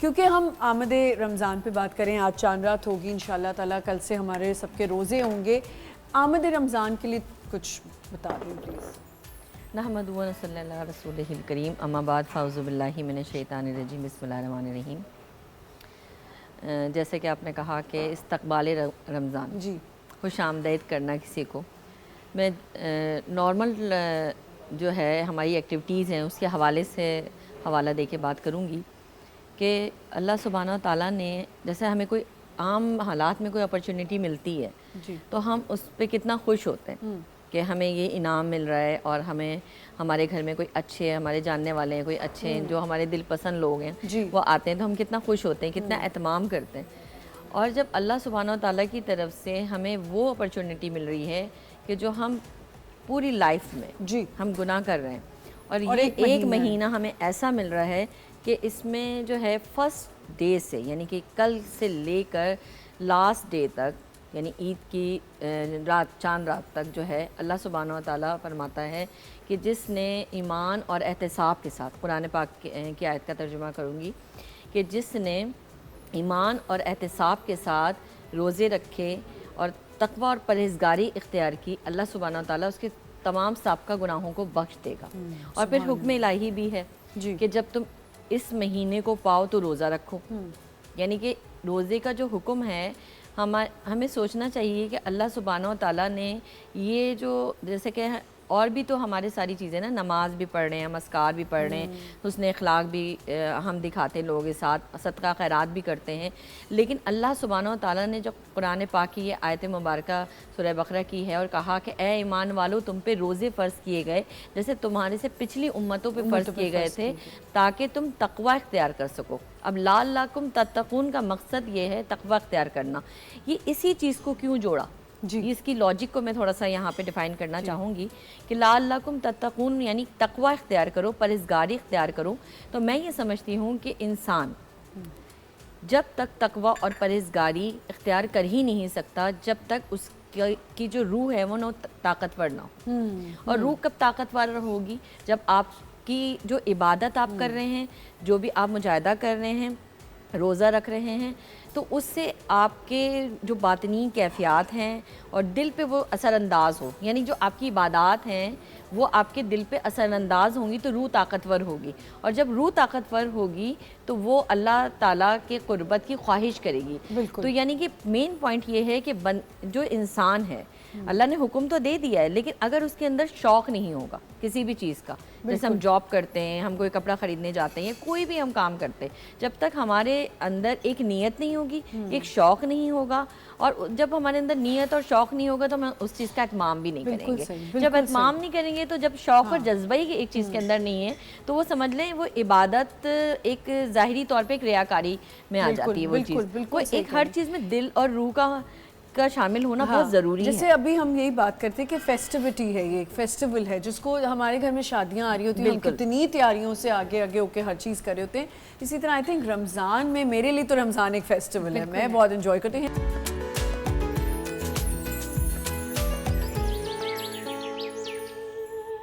کیونکہ ہم آمد رمضان پہ بات کریں، آج چاند رات ہوگی انشاءاللہ تعالیٰ، کل سے ہمارے سب کے روزے ہوں گے. آمد رمضان کے لیے کچھ بتا دیں پلیز. نحمد و صلی اللہ علیہ رسولہ الکریم، اما بعد فاعوذ باللہ من الشیطان الرجیم، بسم اللہ الرحمن الرحیم. جیسے کہ آپ نے کہا کہ استقبال رمضان، جی خوش آمدید کرنا کسی کو، میں نارمل جو ہے ہماری ایکٹیویٹیز ہیں اس کے حوالے سے حوالہ دے کے بات کروں گی کہ اللہ سبحانہ و تعالیٰ نے جیسے ہمیں کوئی عام حالات میں کوئی اپرچونٹی ملتی ہے جی تو ہم اس پہ کتنا خوش ہوتے ہیں کہ ہمیں یہ انعام مل رہا ہے، اور ہمیں ہمارے گھر میں کوئی اچھے ہمارے جاننے والے ہیں، کوئی اچھے ہیں جو ہمارے دل پسند لوگ ہیں جی وہ آتے ہیں تو ہم کتنا خوش ہوتے ہیں، کتنا اہتمام کرتے ہیں. اور جب اللہ سبحانہ و تعالیٰ کی طرف سے ہمیں وہ اپرچونٹی مل رہی ہے کہ جو ہم پوری لائف میں جی ہم گناہ کر رہے ہیں، اور یہ ایک مہینہ ہمیں ایسا مل رہا ہے کہ اس میں جو ہے فرسٹ ڈے سے یعنی کہ کل سے لے کر لاسٹ ڈے تک، یعنی عید کی رات چاند رات تک جو ہے اللہ سبحانہ و تعالیٰ فرماتا ہے کہ جس نے ایمان اور احتساب کے ساتھ، قرآن پاک کی آیت کا ترجمہ کروں گی کہ جس نے ایمان اور احتساب کے ساتھ روزے رکھے اور تقوی اور پرہیزگاری اختیار کی، اللہ سبحانہ و تعالیٰ اس کے تمام سابقہ گناہوں کو بخش دے گا. اور پھر حکم الہی بھی ہے کہ جب تم اس مہینے کو پاؤ تو روزہ رکھو. یعنی کہ روزے کا جو حکم ہے ہمیں سوچنا چاہیے کہ اللہ سبحانہ و تعالیٰ نے یہ جو جیسے کہ اور بھی تو ہمارے ساری چیزیں نا، نماز بھی پڑھ رہے ہیں، ہم اذکار بھی پڑھ رہے ہیں، حسن اخلاق بھی ہم دکھاتے ہیں لوگوں کے ساتھ، صدقہ خیرات بھی کرتے ہیں، لیکن اللہ سبحانہ و تعالیٰ نے جو قرآن پاک کی یہ آیت مبارکہ سورہ بقرہ کی ہے اور کہا کہ اے ایمان والو تم پہ روزے فرض کیے گئے جیسے تمہارے سے پچھلی امتوں پہ فرض کیے گئے تھے تاکہ تم تقوی اختیار کر سکو. اب لعلکم تتقون کا مقصد یہ ہے تقوی اختیار کرنا. یہ اسی چیز کو کیوں جوڑا؟ اس کی لاجک کو میں تھوڑا سا یہاں پہ ڈیفائن کرنا چاہوں گی کہ لعلکم تتقون یعنی تقوی اختیار کرو، پرہیزگاری اختیار کرو. تو میں یہ سمجھتی ہوں کہ انسان جب تک تقوی اور پرہیزگاری اختیار کر ہی نہیں سکتا جب تک اس کی جو روح ہے وہ نہ طاقتور نہ ہو. اور روح کب طاقتور ہوگی؟ جب آپ کی جو عبادت آپ کر رہے ہیں، جو بھی آپ مجاہدہ کر رہے ہیں، روزہ رکھ رہے ہیں، تو اس سے آپ کے جو باطنی کیفیات ہیں اور دل پہ وہ اثر انداز ہو، یعنی جو آپ کی عبادات ہیں وہ آپ کے دل پہ اثر انداز ہوں گی تو روح طاقتور ہوگی. اور جب روح طاقتور ہوگی تو وہ اللہ تعالیٰ کے قربت کی خواہش کرے گی. تو یعنی کہ مین پوائنٹ یہ ہے کہ جو انسان ہے اللہ نے حکم تو دے دیا ہے، لیکن اگر اس کے اندر شوق نہیں ہوگا کسی بھی چیز کا، جیسے ہم جاب کرتے ہیں، ہم کوئی کپڑا خریدنے جاتے ہیں، کوئی بھی ہم کام کرتے ہیں، جب تک ہمارے اندر ایک نیت نہیں ہوگی، ایک شوق نہیں ہوگا، اور جب ہمارے اندر نیت اور شوق نہیں ہوگا تو ہم اس چیز کا اہتمام بھی نہیں کریں گے. جب اہتمام نہیں کریں گے تو جب شوق اور جذبہ ہی ایک چیز کے اندر نہیں ہے تو وہ سمجھ لیں وہ عبادت ایک ظاہری طور پہ ایک ریاکاری میں آ جاتی ہے. وہ چیز وہ ایک ہر چیز میں دل اور روح کا شامل ہونا بہت ضروری ہے. جیسے ابھی ہم یہی بات کرتے ہیں کہ فیسٹیوٹی ہے، یہ ایک فیسٹیول ہے جس کو ہمارے گھر میں شادیاں آ رہی ہوتی ہیں، ہم کتنی تیاریوں سے آگے ہو کے ہر چیز کر رہے ہوتے ہیں. اسی طرح آئی تھنک رمضان میں میرے لیے تو رمضان ایک فیسٹیول ہے، میں بہت انجوائے کرتی ہوں.